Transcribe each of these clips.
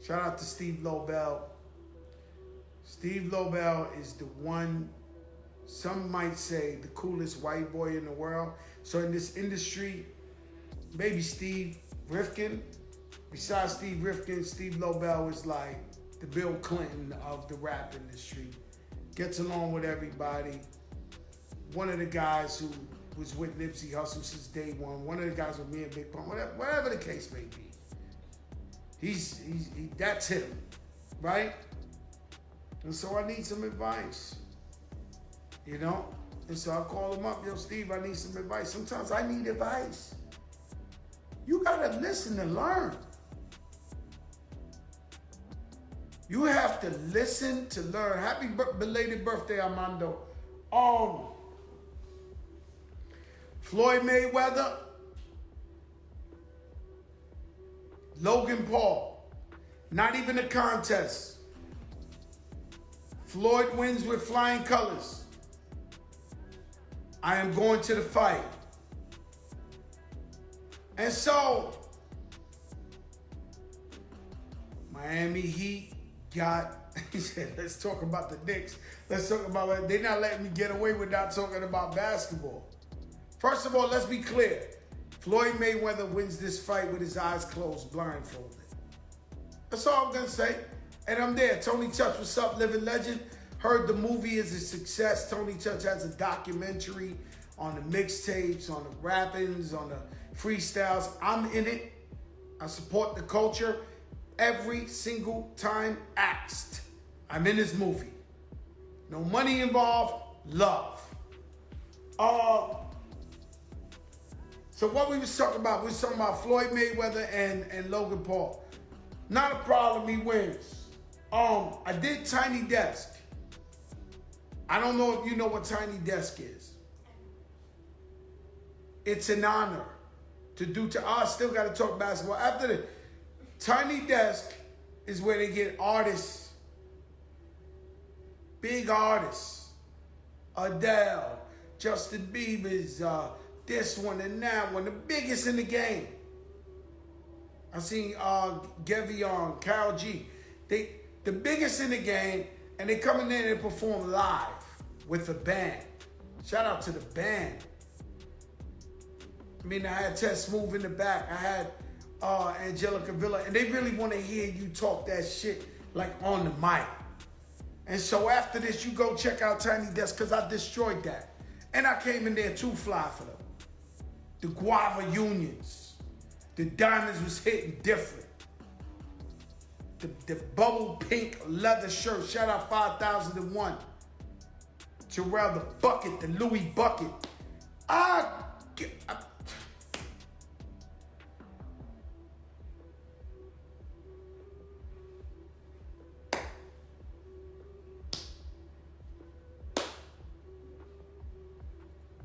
Shout out to Steve Lobel. Steve Lobel is the one, some might say, the coolest white boy in the world. So in this industry, maybe Steve Rifkin. Besides Steve Rifkin, Steve Lobel is like the Bill Clinton of the rap industry. Gets along with everybody. One of the guys who was with Nipsey Hussle since day one. One of the guys with me and Big Pun. Whatever the case may be. That's him, right? And so I need some advice, you know? And so I call him up, yo, Steve, I need some advice. Sometimes I need advice. You gotta listen to learn. You have to listen to learn. Happy belated birthday, Armando. Floyd Mayweather, Logan Paul. Not even a contest. Floyd wins with flying colors. I am going to the fight. And so, Miami Heat got, he said, let's talk about the Knicks. Let's talk about, they're not letting me get away without talking about basketball. First of all, let's be clear. Floyd Mayweather wins this fight with his eyes closed, blindfolded. That's all I'm going to say. And I'm there. Tony Touch, what's up, living legend? Heard the movie is a success. Tony Touch has a documentary on the mixtapes, on the rappings, on the freestyles. I'm in it. I support the culture. Every single time asked, I'm in this movie. No money involved, love. So what we was talking about, we was talking about Floyd Mayweather and Logan Paul. Not a problem, he wins. I did Tiny Desk. I don't know if you know what Tiny Desk is. It's an honor to do I still got to talk basketball. After the Tiny Desk is where they get artists, big artists, Adele, Justin Bieber's, this one and that one, the biggest in the game. I seen Gevion, Karol G. The biggest in the game, and they come in there and perform live with a band. Shout out to the band. I mean, I had Tess Smooth in the back. I had Angelica Villa, and they really want to hear you talk that shit like on the mic. And so after this, you go check out Tiny Desk because I destroyed that. And I came in there too fly for them. The guava unions. The diamonds was hitting different. The bubble pink leather shirt. Shout out 5001. Terrell the Bucket, the Louis Bucket.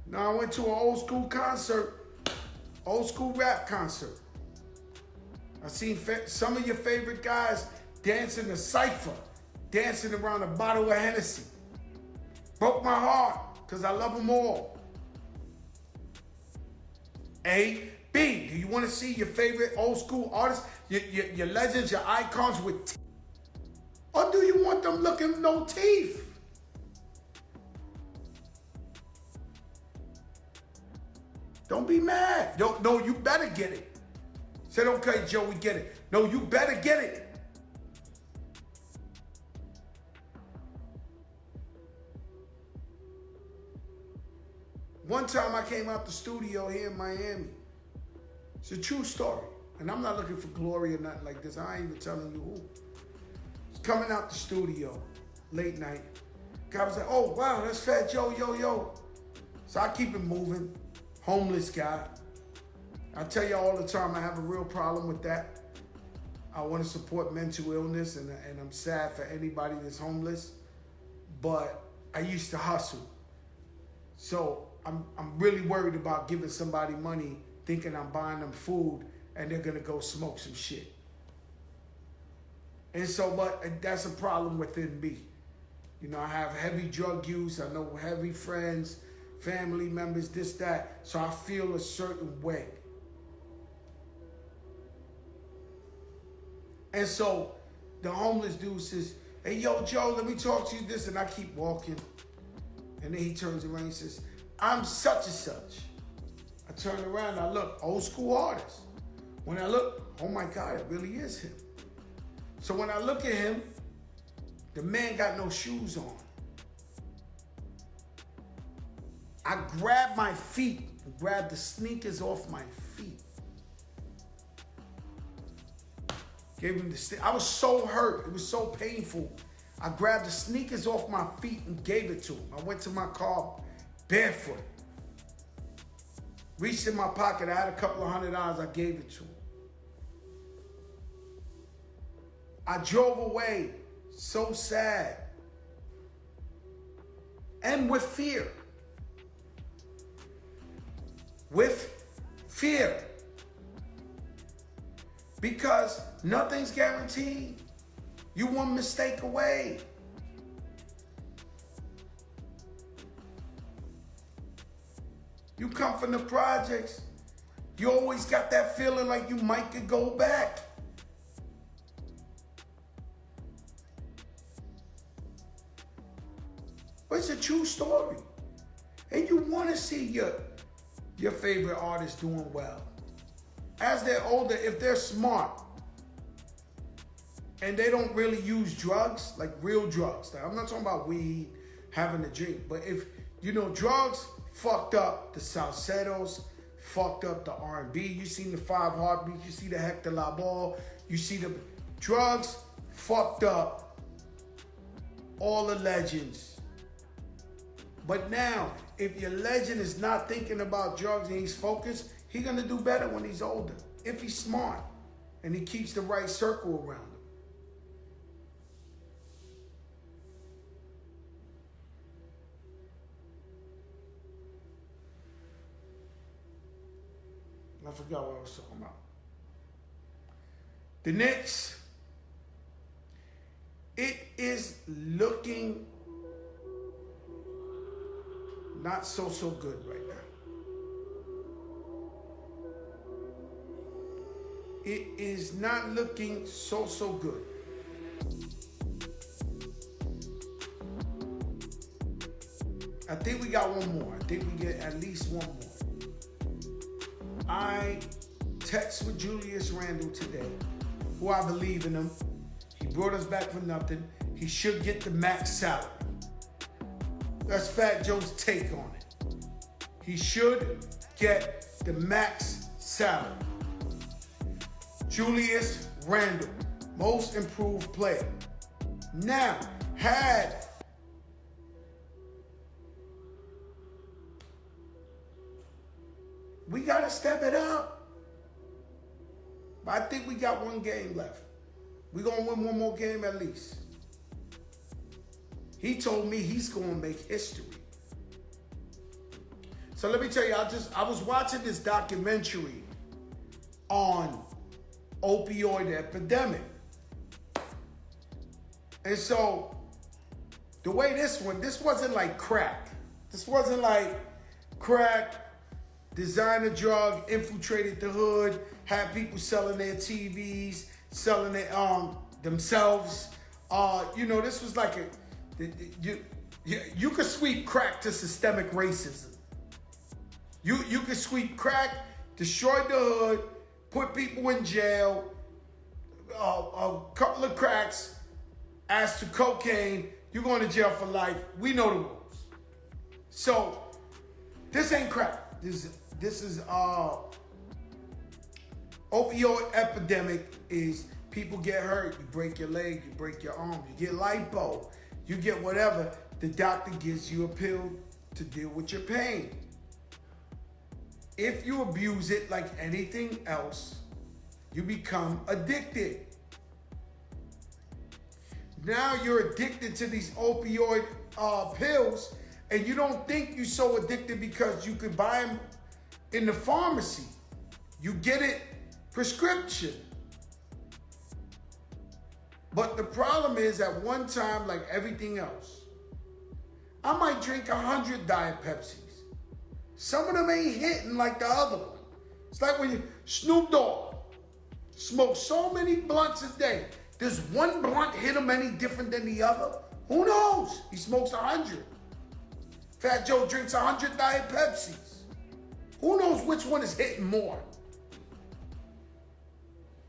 Now I went to an old school concert, old school rap concert. I seen some of your favorite guys dancing a cypher, dancing around a bottle of Hennessy. Broke my heart, because I love them all. A, B, do you want to see your favorite old school artists, your legends, your icons with teeth? Or do you want them looking no teeth? Don't be mad. No, you better get it. Said, okay, Joe, we get it. No, you better get it. One time I came out the studio here in Miami. It's a true story. And I'm not looking for glory or nothing like this. I ain't even telling you who. It's coming out the studio, late night. Guy was like, oh, wow, that's Fat Joe, yo. So I keep it moving. Homeless guy. I tell you all the time, I have a real problem with that. I want to support mental illness, and I'm sad for anybody that's homeless. But I used to hustle. So I'm really worried about giving somebody money thinking I'm buying them food and they're going to go smoke some shit. And so, but that's a problem within me. You know, I have heavy drug use. I know heavy friends, family members, this, that. So I feel a certain way. And so the homeless dude says, hey, yo, Joe, let me talk to you this. And I keep walking. And then he turns around and says, I'm such and such. I turn around and I look, old school artist. When I look, oh my God, it really is him. So when I look at him, the man got no shoes on. I grabbed my feet, grabbed the sneakers off my feet. Gave him the I was so hurt. It was so painful. I grabbed the sneakers off my feet and gave it to him. I went to my car barefoot. Reached in my pocket. I had a couple of $100. I gave it to him. I drove away so sad and with fear. With fear. Because nothing's guaranteed. You one mistake away. You come from the projects, you always got that feeling like you might could go back. But it's a true story. And you want to see your favorite artist doing well. As they're older, if they're smart and they don't really use drugs, like real drugs. Like, I'm not talking about weed, having a drink, but if, drugs fucked up the salseros, fucked up the R&B. You seen the 5 Heartbeats, you see the Hector Lavoe, you see the drugs fucked up all the legends. But now, if your legend is not thinking about drugs and he's focused, he's gonna do better when he's older. If he's smart and he keeps the right circle around him. I forgot what I was talking about. The Knicks, it is looking not so good right now. It is not looking so good. I think we got one more. I think we get at least one more. I text with Julius Randle today, who I believe in him. He brought us back for nothing. He should get the max salary. That's Fat Joe's take on it. He should get the max salary. Julius Randle, most improved player. Now, we got to step it up. But I think we got one game left. We're going to win one more game at least. He told me he's going to make history. So let me tell you, I was watching this documentary on opioid epidemic. And so the way this wasn't like crack. This wasn't like crack. Designer drug infiltrated the hood, had people selling their TVs, selling it themselves. This was like you could sweep crack to systemic racism. You could sweep crack, destroy the hood, put people in jail. A couple of cracks. As to cocaine, you're going to jail for life. We know the rules. So this ain't crack. This is opioid epidemic is people get hurt, you break your leg, you break your arm, you get lipo, you get whatever. The doctor gives you a pill to deal with your pain. If you abuse it like anything else, you become addicted. Now you're addicted to these opioid pills, and you don't think you're so addicted because you could buy them in the pharmacy. You get it prescription. But the problem is at one time, like everything else, I might drink 100 Diet Pepsis. Some of them ain't hitting like the other one. It's like when Snoop Dogg smoked so many blunts a day. Does one blunt hit him any different than the other? Who knows? He smokes 100. Fat Joe drinks 100 Diet Pepsis. Who knows which one is hitting more?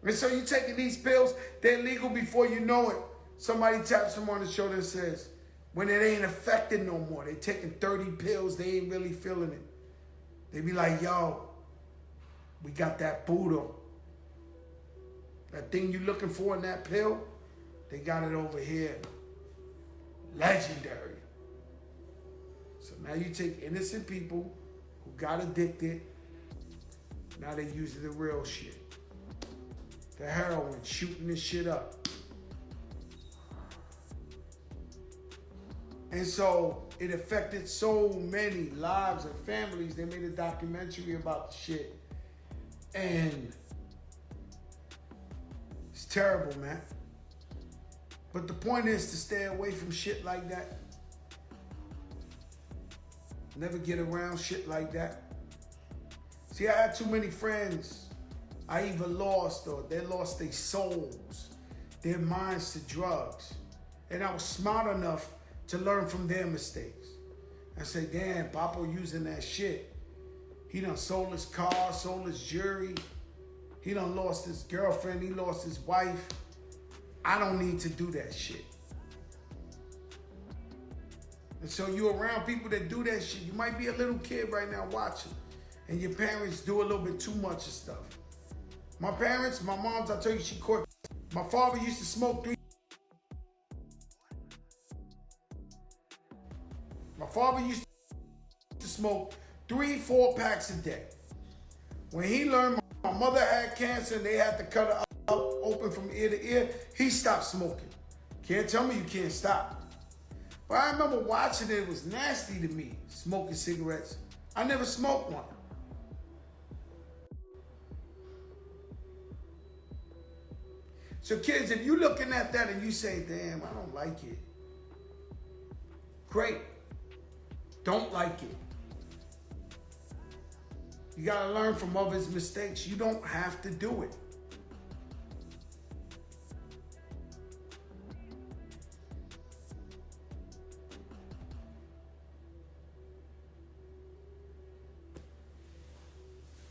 And so you're taking these pills, they're legal before you know it. Somebody taps them on the shoulder and says, when it ain't affecting no more, they taking 30 pills, they ain't really feeling it. They be like, yo, we got that Buddha. That thing you looking for in that pill, they got it over here. Legendary. So now you take innocent people who got addicted, now they using the real shit. The heroin, shooting this shit up. And so it affected so many lives and families. They made a documentary about the shit. And it's terrible, man. But the point is to stay away from shit like that. Never get around shit like that. See, I had too many friends I either lost or they lost their souls, their minds to drugs. And I was smart enough to learn from their mistakes. I say, damn, Papo using that shit. He done sold his car, sold his jewelry. He done lost his girlfriend, he lost his wife. I don't need to do that shit. And so you're around people that do that shit. You might be a little kid right now watching, and your parents do a little bit too much of stuff. My parents, my mom's, I tell you, she caught. My father used to smoke 3. My father used to smoke 3-4 packs a day. When he learned my mother had cancer and they had to cut her up open from ear to ear, he stopped smoking. Can't tell me you can't stop. But I remember watching it, it was nasty to me, smoking cigarettes. I never smoked one. So kids, if you're looking at that and you say, damn, I don't like it. Great. Don't like it. You gotta learn from others' mistakes. You don't have to do it.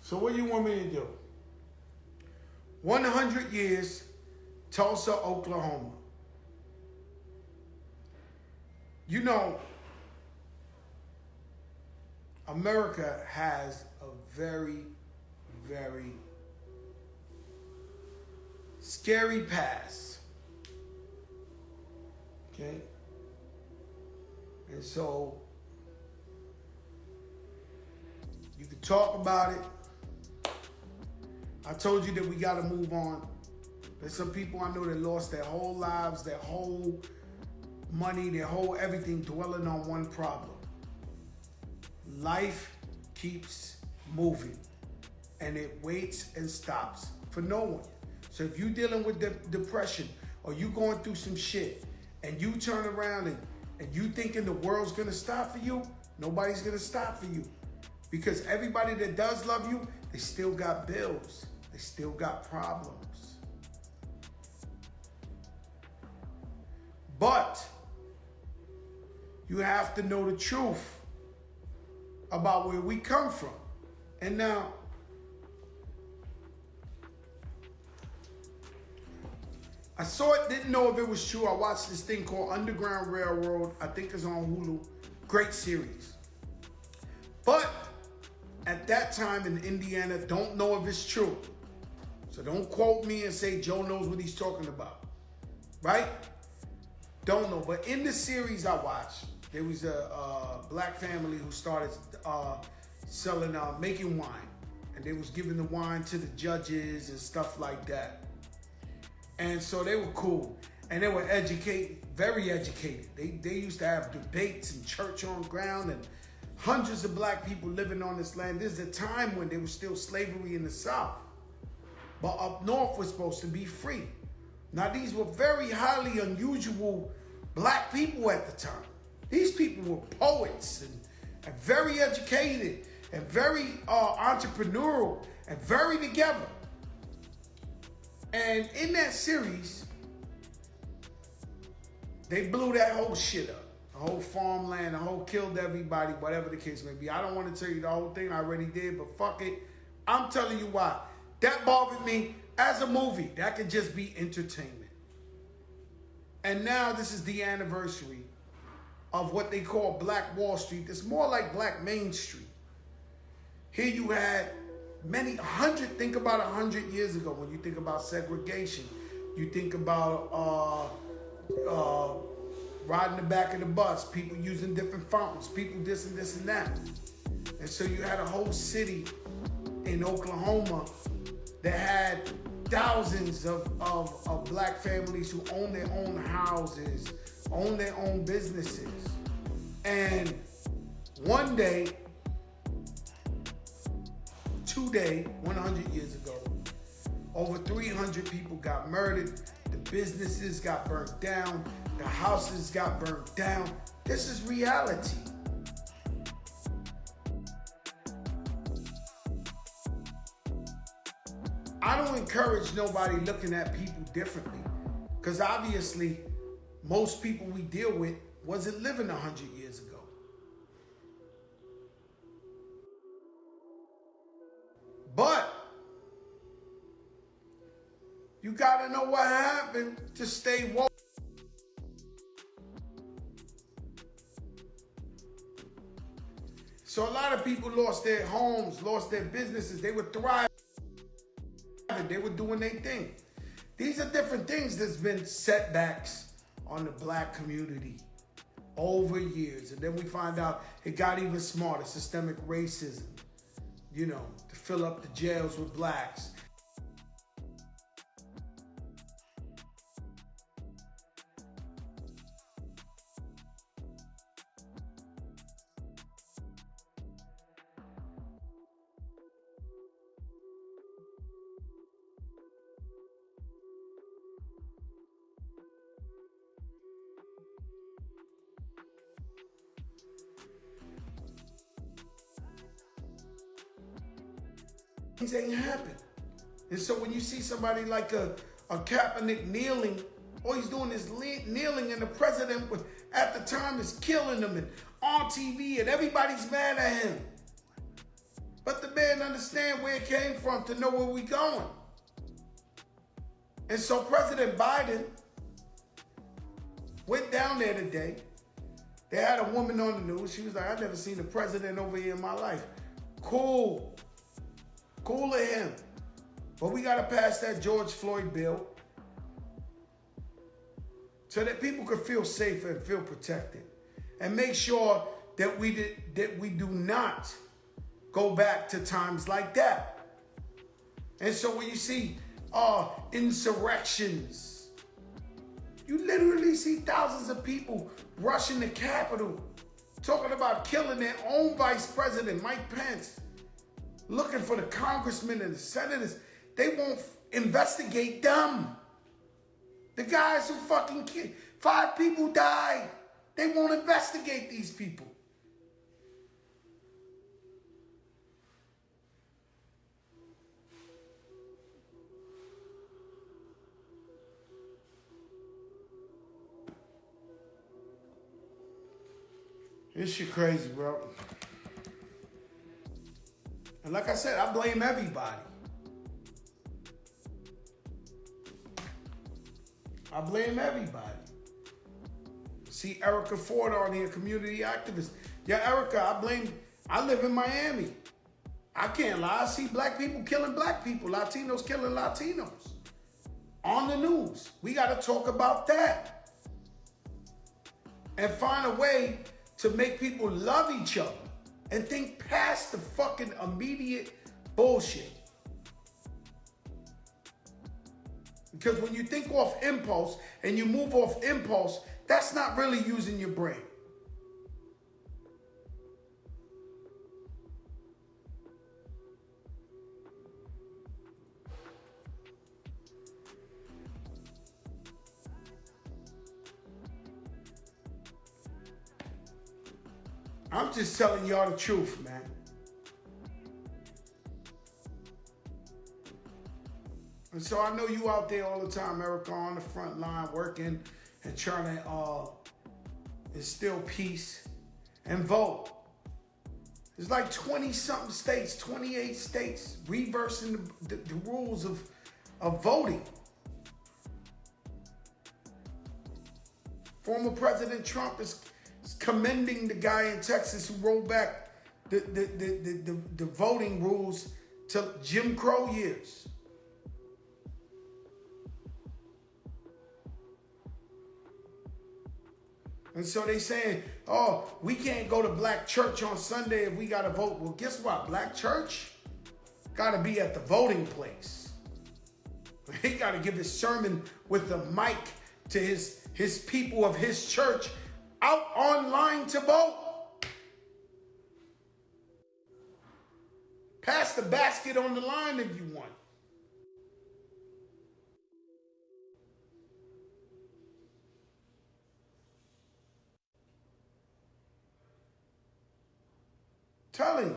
So what do you want me to do? 100 years, Tulsa, Oklahoma. You know, America has a very, very scary past. Okay? And so, you can talk about it. I told you that we got to move on. There's some people I know that lost their whole lives, their whole money, their whole everything dwelling on one problem. Life keeps moving and it waits and stops for no one. So if you're dealing with depression or you going through some shit and you turn around and you thinking the world's gonna stop for you, nobody's gonna stop for you. Because everybody that does love you, they still got bills. They still got problems. But you have to know the truth about where we come from. And now, I saw it, didn't know if it was true. I watched this thing called Underground Railroad. I think it's on Hulu. Great series. But at that time in Indiana, don't know if it's true. So don't quote me and say Joe knows what he's talking about. Right? Don't know. But in the series I watched, there was a black family who started selling, making wine. And they was giving the wine to the judges and stuff like that. And so they were cool. And they were educated, very educated. They used to have debates and church on ground and hundreds of black people living on this land. This is a time when there was still slavery in the South. But up north was supposed to be free. Now these were very highly unusual black people at the time. These people were poets and very educated and very entrepreneurial and very together. And in that series, They blew that whole shit up. The whole farmland, the whole killed everybody, whatever the case may be. I don't want to tell you the whole thing. I already did, but fuck it. I'm telling you why. That bothered me as a movie. That could just be entertainment. And now this is the anniversary of what they call Black Wall Street. It's more like Black Main Street. Here you had think about 100 years ago when you think about segregation. You think about riding the back of the bus, people using different fountains, people this and that. And so you had a whole city in Oklahoma that had thousands of black families who own their own houses, own their own businesses. And one day, today, 100 years ago, over 300 people got murdered, the businesses got burnt down, the houses got burnt down. This is reality. I don't encourage nobody looking at people differently, because obviously most people we deal with wasn't living 100 years ago. But you gotta know what happened to stay woke. So a lot of people lost their homes, lost their businesses. They were thriving. They were doing their thing. These are different things that's been setbacks on the black community over years. And then we find out it got even smarter. Systemic racism, to fill up the jails with blacks. Things ain't happened. And so when you see somebody like a Kaepernick kneeling, all he's doing is kneeling, and the president at the time is killing him and on TV, and everybody's mad at him. But the man understand where it came from to know where we going. And so President Biden went down there today. They had a woman on the news. She was like, I've never seen a president over here in my life. Cool of him. But we got to pass that George Floyd bill so that people could feel safe and feel protected, and make sure that we do not go back to times like that. And so when you see insurrections, you literally see thousands of people rushing the Capitol, talking about killing their own vice president, Mike Pence, looking for the congressmen and the senators. They won't investigate them. The guys who fucking killed, 5 people died. They won't investigate these people. This shit crazy, bro. And like I said, I blame everybody. I blame everybody. See Erica Ford on here, community activist. Yeah, Erica, I live in Miami. I can't lie. I see black people killing black people, Latinos killing Latinos. On the news. We got to talk about that. And find a way to make people love each other and think past the fucking immediate bullshit. Because when you think off impulse and you move off impulse, that's not really using your brain. I'm just telling y'all the truth, man. And so I know you out there all the time, Erica, on the front line working and trying to instill peace and vote. There's like 20-something states, 28 states reversing the rules of voting. Former President Trump is commending the guy in Texas who rolled back the voting rules to Jim Crow years. And so they saying, oh, we can't go to black church on Sunday if we got to vote. Well, guess what? Black church got to be at the voting place. He got to give his sermon with the mic to his people of his church out online to vote. Pass the basket on the line if you want. Telling